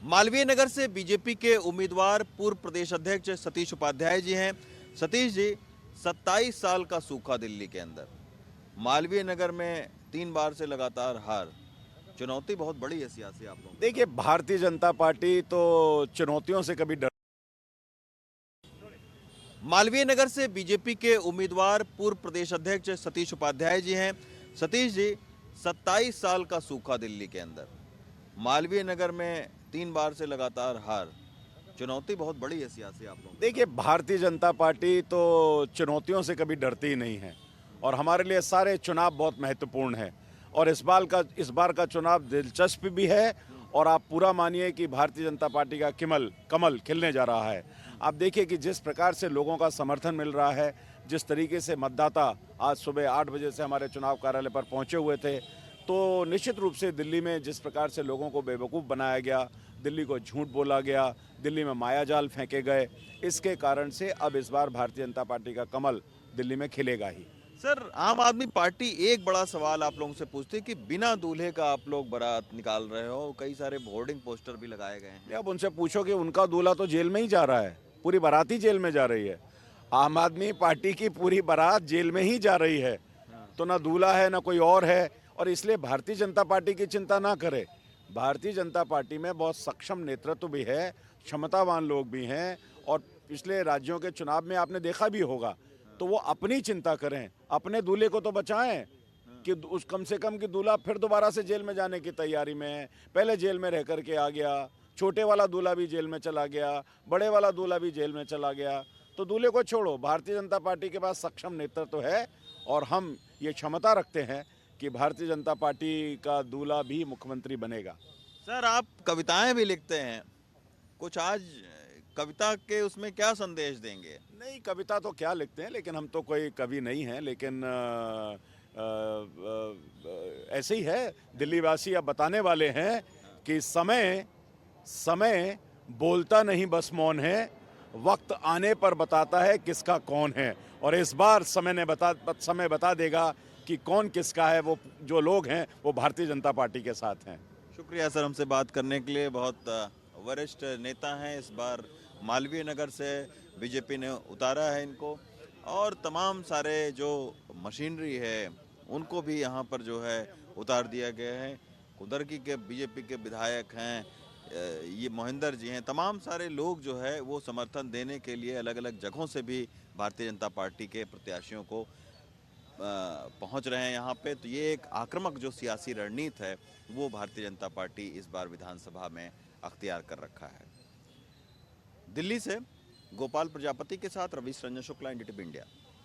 मालवीय नगर से बीजेपी के उम्मीदवार पूर्व प्रदेश अध्यक्ष सतीश उपाध्याय जी हैं। सतीश जी, 27 साल का सूखा दिल्ली के अंदर, मालवीय नगर में 3 बार से लगातार हार, चुनौती बहुत बड़ी है सियासी आप लोगों को। देखिए, भारतीय जनता पार्टी तो चुनौतियों से कभी डर। मालवीय नगर से बीजेपी के उम्मीदवार पूर्व प्रदेश अध्यक्ष सतीश उपाध्याय जी हैं। सतीश जी, 27 साल का सूखा दिल्ली के अंदर, मालवीय नगर में 3 बार से लगातार हार, चुनौती बहुत बड़ी है सियासी आप लोगों को। देखिए, भारतीय जनता पार्टी तो चुनौतियों से कभी डरती ही नहीं है और हमारे लिए सारे चुनाव बहुत महत्वपूर्ण है और इस बार का चुनाव दिलचस्प भी है और आप पूरा मानिए कि भारतीय जनता पार्टी का कमल खिलने जा रहा है। आप देखिए कि जिस प्रकार से लोगों का समर्थन मिल रहा है, जिस तरीके से मतदाता आज सुबह 8 बजे से हमारे चुनाव कार्यालय पर पहुंचे हुए थे, तो निश्चित रूप से दिल्ली में जिस प्रकार से लोगों को बेवकूफ़ बनाया गया, दिल्ली को झूठ बोला गया, दिल्ली में मायाजाल फेंके गए, इसके कारण से अब इस बार भारतीय जनता पार्टी का कमल दिल्ली में खिलेगा ही। सर, आम आदमी पार्टी एक बड़ा सवाल आप लोगों से पूछती है कि बिना दूल्हे का आप लोग बारात निकाल रहे हो, कई सारे होर्डिंग पोस्टर भी लगाए गए हैं। अब उनसे पूछो कि उनका दूल्हा तो जेल में ही जा रहा है, पूरी बारात ही जेल में जा रही है। आम आदमी पार्टी की पूरी बारात जेल में ही जा रही है, तो ना दूल्हा है ना कोई और है। और इसलिए भारतीय जनता पार्टी की चिंता ना करे। भारतीय जनता पार्टी में बहुत सक्षम नेतृत्व भी है, क्षमतावान लोग भी हैं और पिछले राज्यों के चुनाव में आपने देखा भी होगा। तो वो अपनी चिंता करें, अपने दूल्हे को तो बचाएं कि उस कम से कम कि दूल्हा फिर दोबारा से जेल में जाने की तैयारी में है। पहले जेल में रह कर के आ गया, छोटे वाला दूल्हा भी जेल में चला गया, बड़े वाला दूल्हा भी जेल में चला गया। तो दूल्हे को छोड़ो, भारतीय जनता पार्टी के पास सक्षम नेतृत्व है और हम ये क्षमता रखते हैं कि भारतीय जनता पार्टी का दूल्हा भी मुख्यमंत्री बनेगा। सर, आप कविताएं भी लिखते हैं, कुछ आज कविता के उसमें क्या संदेश देंगे? नहीं, कविता तो क्या लिखते हैं, लेकिन हम तो कोई कवि नहीं हैं, लेकिन ऐसे ही है। दिल्ली वासी अब बताने वाले हैं कि समय समय बोलता नहीं बस मौन है, वक्त आने पर बताता है किसका कौन है। और इस बार समय बता देगा कि कौन किसका है। वो जो लोग हैं वो भारतीय जनता पार्टी के साथ हैं। शुक्रिया सर, हमसे बात करने के लिए। बहुत वरिष्ठ नेता हैं, इस बार मालवीय नगर से बीजेपी ने उतारा है इनको, और तमाम सारे जो मशीनरी है उनको भी यहाँ पर जो है उतार दिया गया है। कुदरकी के बीजेपी के विधायक हैं, ये मोहिंदर जी हैं, तमाम सारे लोग जो है वो समर्थन देने के लिए अलग अलग जगहों से भी भारतीय जनता पार्टी के प्रत्याशियों को पहुंच रहे हैं यहाँ पे। तो ये एक आक्रामक जो सियासी रणनीति है वो भारतीय जनता पार्टी इस बार विधानसभा में अख्तियार कर रखा है। दिल्ली से गोपाल प्रजापति के साथ रवीश रंजन शुक्ला, एनडीटीवी इंडिया।